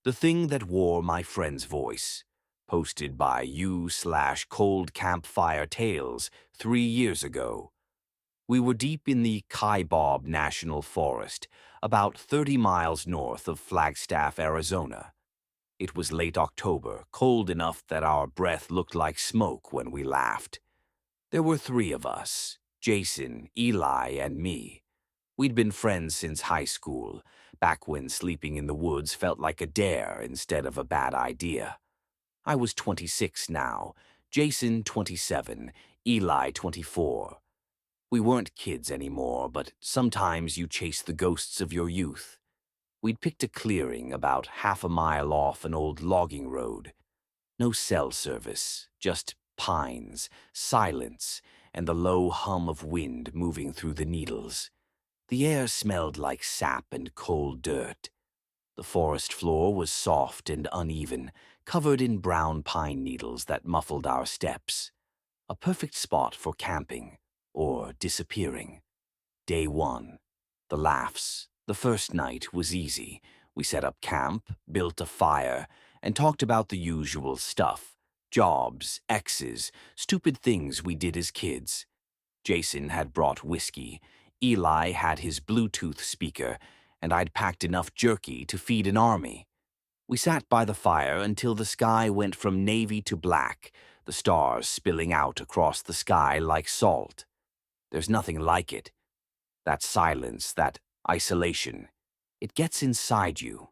The Thing That Wore My Friend's Voice, posted by u/Cold Campfire Tales 3 years ago. We were deep in the Kaibab National Forest, about 30 miles north of Flagstaff, Arizona. It was late October, cold enough that our breath looked like smoke when we laughed. There were three of us, Jason, Eli, and me. We'd been friends since high school, back when sleeping in the woods felt like a dare instead of a bad idea. I was 26 now, Jason 27, Eli 24. We weren't kids anymore, but sometimes you chase the ghosts of your youth. We'd picked a clearing about half a mile off an old logging road. No cell service, just pines, silence, and the low hum of wind moving through the needles. The air smelled like sap and cold dirt. The forest floor was soft and uneven, covered in brown pine needles that muffled our steps. A perfect spot for camping, or disappearing. Day 1. The laughs. The first night was easy. We set up camp, built a fire, and talked about the usual stuff. Jobs, exes, stupid things we did as kids. Jason had brought whiskey. Eli had his Bluetooth speaker, and I'd packed enough jerky to feed an army. We sat by the fire until the sky went from navy to black, the stars spilling out across the sky like salt. There's nothing like it. That silence, that isolation. It gets inside you.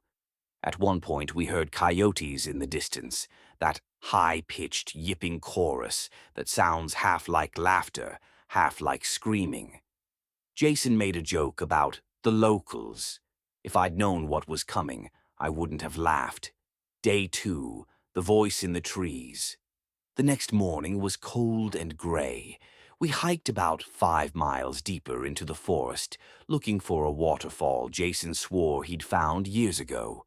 At one point we heard coyotes in the distance, that high-pitched, yipping chorus that sounds half like laughter, half like screaming. Jason made a joke about the locals. If I'd known what was coming, I wouldn't have laughed. Day 2, the voice in the trees. The next morning was cold and gray. We hiked about 5 miles deeper into the forest, looking for a waterfall Jason swore he'd found years ago.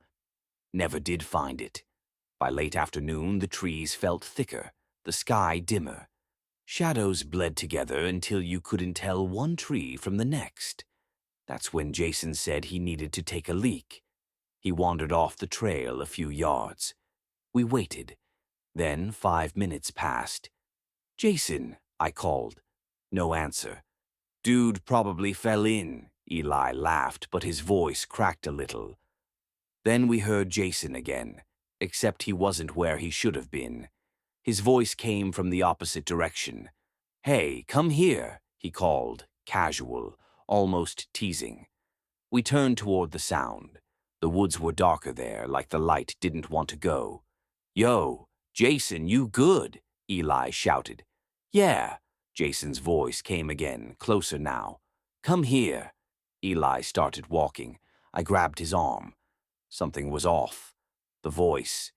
Never did find it. By late afternoon, the trees felt thicker, the sky dimmer. Shadows bled together until you couldn't tell one tree from the next. That's when Jason said he needed to take a leak. He wandered off the trail a few yards. We waited. Then 5 minutes passed. "Jason," I called. No answer. "Dude probably fell in," Eli laughed, but his voice cracked a little. Then we heard Jason again, except he wasn't where he should have been. His voice came from the opposite direction. "Hey, come here," he called, casual, almost teasing. We turned toward the sound. The woods were darker there, like the light didn't want to go. "Yo, Jason, you good?" Eli shouted. "Yeah." Jason's voice came again, closer now. "Come here." Eli started walking. I grabbed his arm. Something was off. The voice.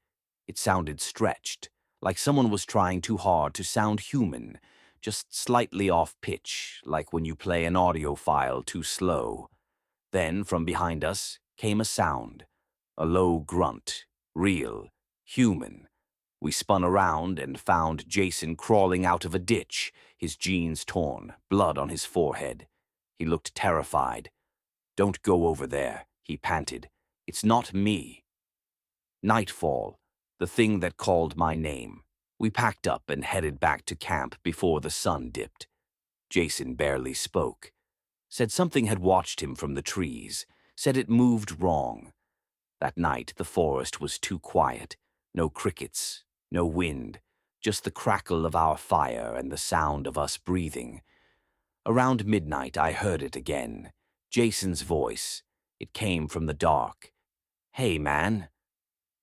It sounded stretched, like someone was trying too hard to sound human, just slightly off pitch, like when you play an audio file too slow. Then, from behind us, came a sound. A low grunt. Real. Human. We spun around and found Jason crawling out of a ditch, his jeans torn, blood on his forehead. He looked terrified. "Don't go over there," he panted. "It's not me." Nightfall, the thing that called my name. We packed up and headed back to camp before the sun dipped. Jason barely spoke. Said something had watched him from the trees. Said it moved wrong. That night the forest was too quiet. No crickets, no wind, just the crackle of our fire and the sound of us breathing. Around midnight I heard it again. Jason's voice. It came from the dark. "Hey, man.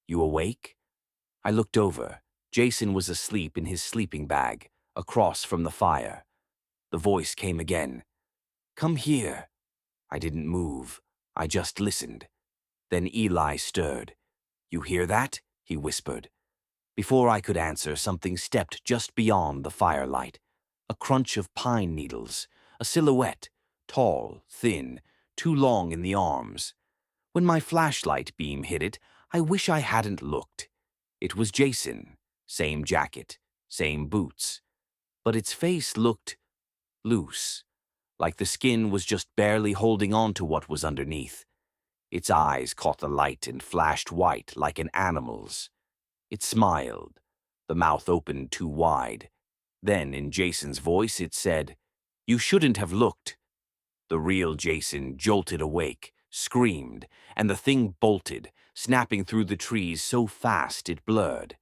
You awake?" I looked over. Jason was asleep in his sleeping bag, across from the fire. The voice came again. "Come here." I didn't move. I just listened. Then Eli stirred. "You hear that?" he whispered. Before I could answer, something stepped just beyond the firelight. A crunch of pine needles, a silhouette, tall, thin, too long in the arms. When my flashlight beam hit it, I wish I hadn't looked. It was Jason. Same jacket, same boots. But its face looked loose, like the skin was just barely holding on to what was underneath. Its eyes caught the light and flashed white like an animal's. It smiled, the mouth opened too wide. Then, in Jason's voice, it said, "You shouldn't have looked." The real Jason jolted awake, screamed, and the thing bolted, snapping through the trees so fast it blurred.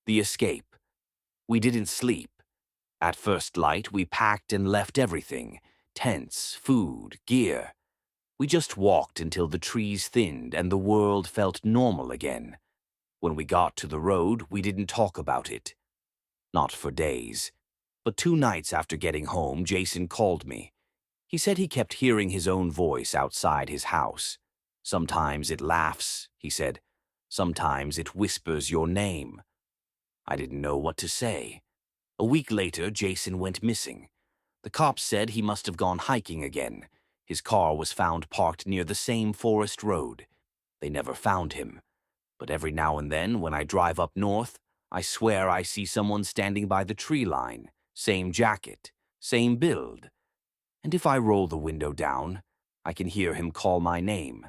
The escape. We didn't sleep. At first light, we packed and left everything: tents, food, gear. We just walked until the trees thinned and the world felt normal again. When we got to the road, we didn't talk about it. Not for days. But 2 nights after getting home, Jason called me. He said he kept hearing his own voice outside his house. "Sometimes it laughs," he said. "Sometimes it whispers your name." I didn't know what to say. A week later, Jason went missing. The cops said he must have gone hiking again. His car was found parked near the same forest road. They never found him. But every now and then, when I drive up north, I swear I see someone standing by the tree line. Same jacket, same build. And if I roll the window down, I can hear him call my name.